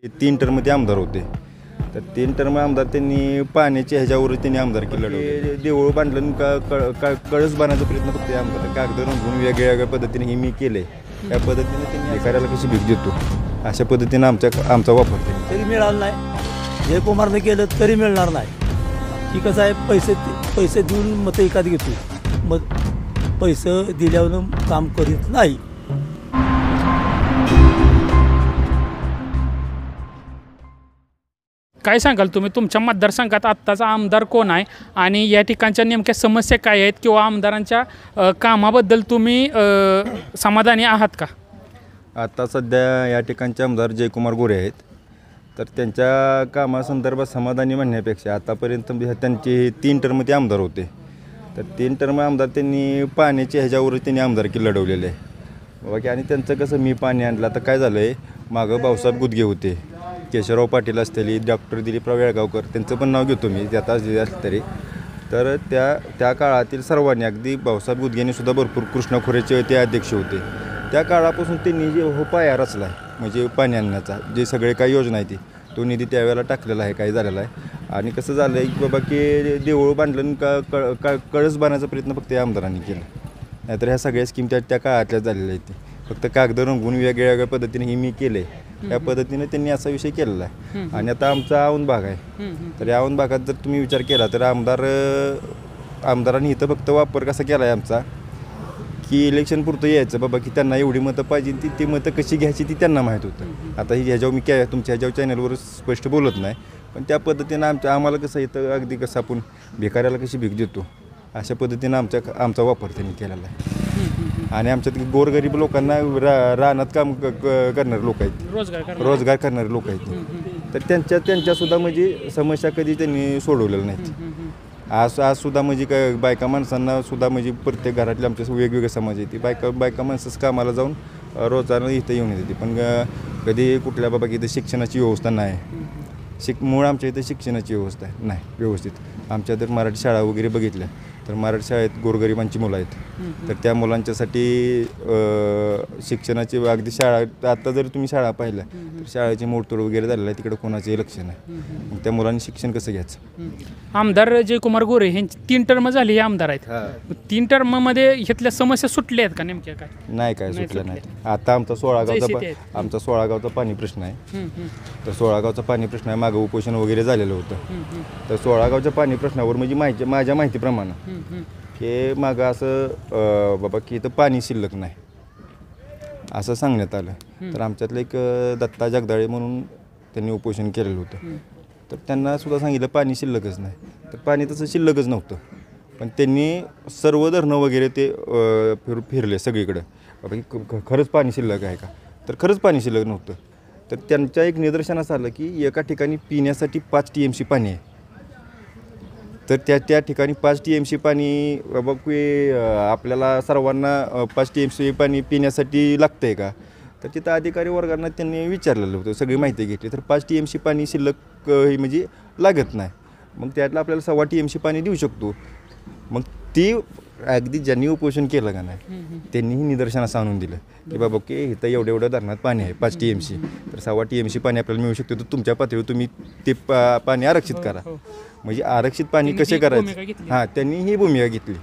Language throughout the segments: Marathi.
तीन टर्म ते आमदार होते. तर तीन टर्म आमदार त्यांनी पाण्याच्या ह्याच्यावर त्यांनी आमदारकी लढवली. देऊळ बांधलं कळस बांधण्याचा प्रयत्न फक्त आमदार कागद रंगून वेगळ्या पद्धतीने हे मी केले. त्या पद्धतीने त्यांनी एखाद्याला कशी भीक देतो अशा पद्धतीने आमचा वापर केला. तरी मिळालं नाही. जयकुमारने केलं तरी मिळणार नाही. की कसं आहे, पैसे देऊन मतं एखाद घेतो, मग पैसे दिल्यावर काम करीत नाही. काय सांगाल तुम्ही, तुमच्या मतदारसंघात आत्ताचा आमदार कोण आहे आणि या ठिकाणच्या नेमक्या समस्या काय आहेत किंवा आमदारांच्या कामाबद्दल तुम्ही समाधानी आहात का? आता सध्या या ठिकाणचे आमदार जयकुमार गोरे आहेत. तर त्यांच्या कामासंदर्भात समाधानी म्हणण्यापेक्षा आतापर्यंत त्यांचे 3 टर्म ते आमदार होते. तर 3 टर्म आमदार त्यांनी पाण्याच्या ह्याच्यावरच त्यांनी आमदारकी लढवलेले आहे बाकी. आणि त्यांचं कसं मी पाणी आणलं, आता काय झालं आहे, मागं भाऊसाहेब गुदगे होते, केशवराव पाटील असलेली, डॉक्टर दिलीपराव येळगावकर, त्यांचं पण नाव घेतो मी त्यात असलं तरी. तर त्या काळातील सर्वांनी, अगदी भाऊसाहेब गुदगेंनीसुद्धा भरपूर, कृष्णा खोरेचे ते अध्यक्ष होते, त्या काळापासून त्यांनी जे पाया रचला आहे म्हणजे पाणी आणण्याचा, जे सगळे काही योजना आहे तो निधी त्यावेळेला टाकलेला आहे, काही झालेला आहे. आणि कसं झालं आहे की बाबा की देऊळ बांधलं कळस बांधण्याचा प्रयत्न फक्त या आमदारांनी केला. नाहीतर ह्या सगळ्या स्कीम त्या काळातल्या झालेल्या आहेत. फक्त कागद रंगून वेगळ्या पद्धतीने हे मी केले, त्या पद्धतीने त्यांनी असा विषय केलेला आहे. आणि आता आमचा औंध भाग आहे. तर या औंध भागात जर तुम्ही विचार केला तर आमदारांनी इथं फक्त वापर कसा केला आहे आमचा, की इलेक्शन पुरतं यायचं बाबा की त्यांना एवढी मतं पाहिजे, ती मतं कशी घ्यायची ती त्यांना माहीत होतं. आता ही ह्याच्यावर मी तुमच्या ह्याच्यावर चॅनलवर स्पष्ट बोलत नाही, पण त्या पद्धतीनं आम्हाला कसं इथं अगदी कसं आपण भिकाऱ्याला कशी भीक देतो अशा पद्धतीनं आमचा वापर त्यांनी केलेला आहे. आणि आमच्यात गोरगरीब लोकांना रानात काम करणारे लोक आहेत, रोजगार करणारे लोक आहेत. तर त्यांच्यासुद्धा म्हणजे समस्या कधी त्यांनी सोडवलेल्या नाहीत. आजसुद्धा म्हणजे काय बायका माणसांना सुद्धा म्हणजे प्रत्येक घरातले आमच्या वेगवेगळे समाज येते, बायका माणसंच कामाला जाऊन रोजानं इथं येऊन येते. पण कधी कुठल्या बाबा की इथं शिक्षणाची व्यवस्था नाही. मूळ आमच्या इथं शिक्षणाची व्यवस्था आहे नाही व्यवस्थित. आमच्या जर मराठी शाळा वगैरे बघितल्या तर मराठी शाळेत गोरगरिबांची मुलं आहेत. तर त्या मुलांच्यासाठी शिक्षणाची अगदी शाळा, आता जर तुम्ही शाळा पाहिल्या तर शाळेची मोडतोड वगैरे झालेलं आहे, तिकडे कोणाचंही लक्ष नाही. मग त्या मुलांनी शिक्षण कसं घ्यायचं? आमदार जयकुमार गोरे यांची 3 टर्म झाली, हे आमदार आहेत. 3 टर्ममध्ये घेतल्या समस्या सुटल्या आहेत का नेमक्या? काय नाही, काय सुटल्या नाहीत. आता आमचा 16 गावचा पाणी प्रश्न आहे. तर 16 गावचा पाणी प्रश्न आहे. मागं उपोषण वगैरे झालेलं होतं. तर 16 गावच्या पाणी प्रश्नावर म्हणजे माझ्या माहितीप्रमाणे की मागं असं बाबा की इथं पाणी शिल्लक नाही असं सांगण्यात आलं. तर आमच्यातलं एक दत्ता जगदाळे म्हणून त्यांनी उपोषण केलेलं होतं. तर त्यांना सुद्धा सांगितलं पाणी शिल्लकच नाही. तर पाणी तसं शिल्लकच नव्हतं. पण त्यांनी सर्व धरणं वगैरे ते फिरले सगळीकडं बाबा की खरंच पाणी शिल्लक आहे का? तर खरंच पाणी शिल्लक नव्हतं. तर त्यांच्या एक निदर्शनास आलं की एका ठिकाणी पिण्यासाठी 5 TMC पाणी आहे. तर त्या ठिकाणी 5 TMC पाणी बाबा की आपल्याला सर्वांना 5 TMC पाणी पिण्यासाठी लागतं आहे का? तर तिथं अधिकारी वर्गांना त्यांनी विचारलेलं होतं, सगळी माहिती घेतली. तर 5 TMC पाणी शिल्लक ही म्हणजे लागत नाही. मग त्यातलं आपल्याला 1.25 TMC पाणी देऊ शकतो. मग ती अगदी ज्यांनी उपोषण केलं का नाही त्यांनीही निदर्शनास आणून दिलं की बाबा की इथं एवढ्या धरणात पाणी आहे 5 TMC, तर 1.25 TMC पाणी आपल्याला मिळू शकतं. तर तुमच्या पातळीवर तुम्ही ते पाणी आरक्षित करा. म्हणजे आरक्षित पाणी कसे करायचं, हां, त्यांनी ही भूमिका घेतली.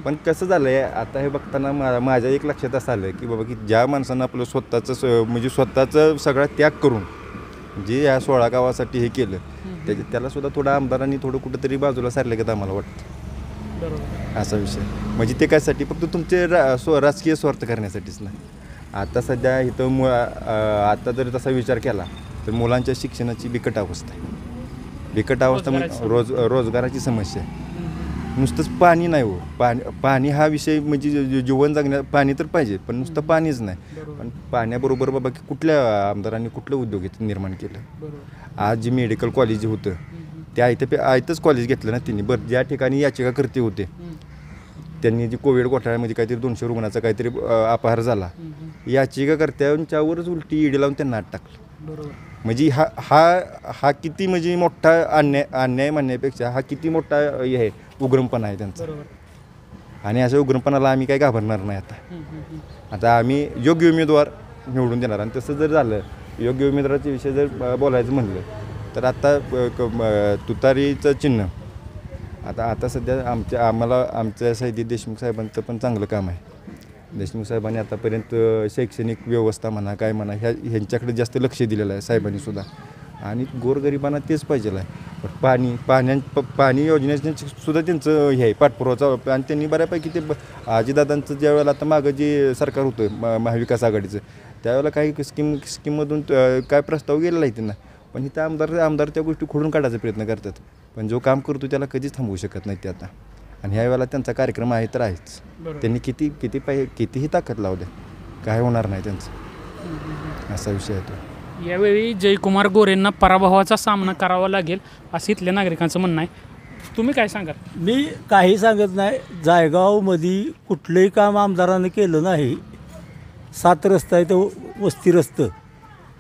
पण कसं झालं आहे आता हे बघताना माझ्या एक लक्षात असं आलं की बाबा की ज्या माणसानं आपलं स्वतःचं सगळा त्याग करून जे या 16 गावासाठी हे केलं त्याला सुद्धा थोडं आमदारांनी कुठंतरी बाजूला सारलं का आम्हाला वाटतं. असा विषय म्हणजे ते कायसाठी फक्त तुमचे राजकीय स्वार्थ करण्यासाठीच नाही. आता सध्या इथं आता जर तसा विचार केला तर मुलांच्या शिक्षणाची बिकट अवस्था आहे. बिकट अवस्था म्हणजे रोजगाराची समस्या आहे. नुसतंच पाणी नाही हो, पाणी हा विषय म्हणजे जीवन जगण्या पाणी तर पाहिजे, पण नुसतं पाणीच नाही. पण पाण्याबरोबर बाबा की कुठल्या आमदारांनी कुठलं उद्योग निर्माण केलं? आज जे मेडिकल कॉलेज होतं त्या इथंच कॉलेज घेतलं ना त्यांनी. बरं, ज्या ठिकाणी याचिकाकर्ते होते त्यांनी जी कोविड घोटाळ्यामध्ये काहीतरी 200 रुग्णाचा काहीतरी अपहार झाला, याचिकाकर्त्यांच्यावरच उलटी ईडी लावून त्यांना आत टाकलं. म्हणजे हा किती म्हणजे मोठा अन्याय म्हणण्यापेक्षा हा किती मोठा हे आहे, उग्रमपणा आहे त्यांचा. आणि अशा उग्रमपणाला आम्ही काही घाबरणार नाही. आता आम्ही योग्य उमेदवार निवडून देणार. आणि तसं जर झालं योग्य उमेदवाराच्या विषयी जर बोलायचं म्हणलं तर आता तुतारीचं चिन्ह आता सध्या आमच्या सैदी देशमुख साहेबांचं पण चांगलं काम आहे. देशमुख साहेबांनी आतापर्यंत शैक्षणिक व्यवस्था म्हणा काय म्हणा ह्यांच्याकडे जास्त लक्ष दिलेलं आहे साहेबांनी सुद्धा. आणि गोरगरिबांना तेच पाहिजे आहे. पाणी योजनेचं सुद्धा त्यांचं हे आहे पाठपुरावा. आणि त्यांनी बऱ्यापैकी ते आजीदादांचं ज्यावेळेला आता मागं जे सरकार होतं महाविकास आघाडीचं त्यावेळेला काही स्कीममधून काय प्रस्ताव गेलेला आहे त्यांना. पण इथं आमदार त्या गोष्टी खोडून काढायचा प्रयत्न करतात. पण जो काम करतो त्याला कधीच थांबवू शकत नाही ते आता. आणि ह्या वेळेला त्यांचा कार्यक्रम आहे तर आहेच. त्यांनी कितीही ताकद लावू द्या काय होणार नाही त्यांचं, असा विषय आहे तो. यावेळी जयकुमार गोरेंना पराभवाचा सामना करावा लागेल असं इथल्या नागरिकांचं म्हणणं आहे. तुम्ही काय सांगाल? मी काही सांगत नाही. जायगावमध्ये कुठलंही काम आमदारानं केलं नाही. 7 रस्ता आहे तो वस्ती रस्तं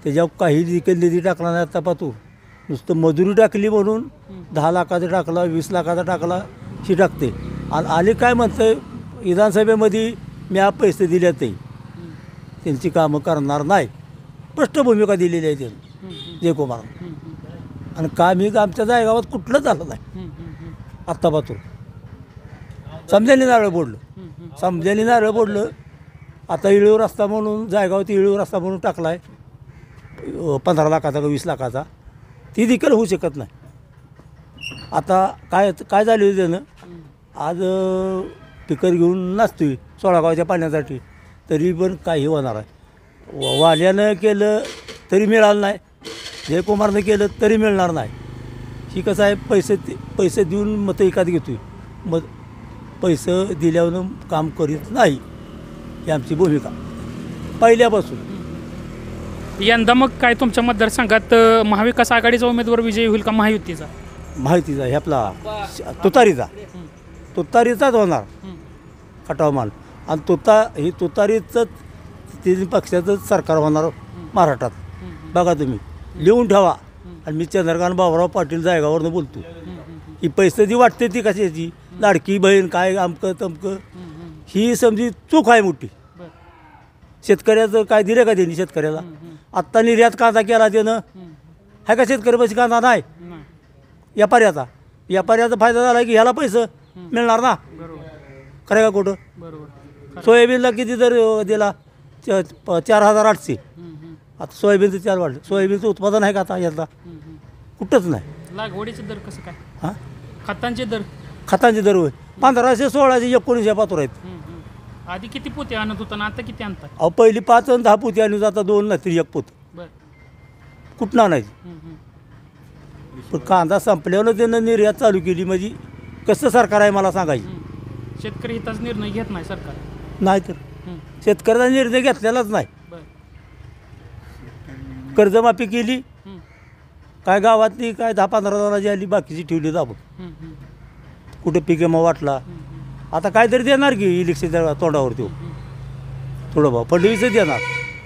त्याच्यावर काही देखील निधी टाकला नाही. आता पाहतो नुसतं मजुरी टाकली म्हणून 10 लाखाचा टाकला 20 लाखाचा टाकला ही टाकते. आणि आले काय म्हणतं विधानसभेमध्ये मी पैसे दिले ते त्यांची कामं करणार नाही. स्पष्ट भूमिका दिलेली आहे त्यांनी जयकुमार. आणि काम ही आमच्या जायगावात कुठलंच झालं नाही. आत्ता पाहतो समजायला नारळ बोडलं आता इळीव रस्ता म्हणून जायगावात इळीव रस्ता म्हणून टाकला आहे 15 लाखाचा का 20 लाखाचा. ती देखील होऊ शकत नाही. आता काय झालं त्यानं आज पिकर घेऊन नाचतोय 16 गावाच्या पाण्यासाठी तरी पण काही होणार आहे. वाल्यानं केलं तरी मिळालं नाही, जयकुमारनं केलं तरी मिळणार नाही. ही कसं आहे पैसे देऊन मतं एकात घेतोय मग पैसे दिल्यावर काम करीत नाही ही आमची भूमिका पहिल्यापासून. यंदा मग काय तुमच्या मतदारसंघात महाविकास आघाडीचा उमेदवार विजयी होईल का महायुतीचा? माहितीचा हे आपला तुतारीचाच होणार खटाव माल. आणि तुतारीचंच तीन पक्षाचंच सरकार होणार महाराष्ट्रात. बघा तुम्ही लिहून ठेवा. आणि मी चंद्रकांत बाबूराव पाटील जायगावरनं बोलतो. ही पैसे जी वाटते ती कशाची लाडकी बहीण काय अमकं तमकं ही समजी चूक आहे मोठी. शेतकऱ्याचं काय दिलं का त्यांनी शेतकऱ्याला? आत्ता निर्यात कांदा केला त्यानं आहे का शेतकऱ्यापाशी कांदा नाही. व्यापाऱ्याचा फायदा झाला की ह्याला पैसे मिळणार ना खरं का खोटं? सोयाबीनला किती दर दिला 4,800. आता सोयाबीनचं 4 वाढलं. सोयाबीनचं उत्पादन आहे का आता यातला? कुठंच नाही. लागवडीचे दर कसं काय? हां खतांचे दर होय 1500 1600 1900 पात्र आहेत. आधी किती पोते आणत होता ना आता किती आणतात? अहो पहिली 5 आणि 10 पोती आणि आता 2 नाही तरी 1 पोत कुठं आणायची. पण कांदा संपल्यावर त्यानं निर्यात चालू केली म्हणजे कसं सरकार आहे मला सांगायची. शेतकरी हिताचा निर्णय घेत नाही सरकार. नाही तर शेतकऱ्याचा निर्णय घेतलेलाच नाही. कर्जमाफी केली काय गावातली काय 10-15 जणांची आली बाकीची ठेवली दाबून. कुठे पीक विमा वाटला. आता काहीतरी देणार की इलेक्शनच्या तोंडावर तो थोडं भाऊ फडणवीसच देणार.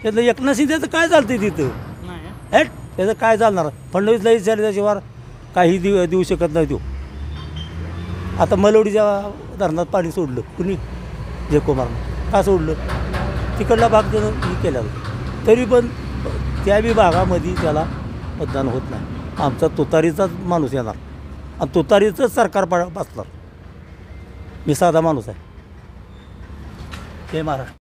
त्यातलं एकनाथ शिंदेचं काय चालतं तिथं हॅट त्याचं काय चालणार? फडणवीसला विचारलं त्याशिवाय काही देऊ शकत नाही तो. आता मलवडीच्या धरणात पाणी सोडलं कुणी जयकुमारनं का सोडलं? तिकडला भाग त्यानं हे केला तरी पण त्या भागामध्ये त्याला मतदान होत नाही. आमचा तुतारीचाच माणूस येणार आणि तुतारीचंच सरकार बसणार. मी साधा माणूस आहे. हे महाराष्ट्र.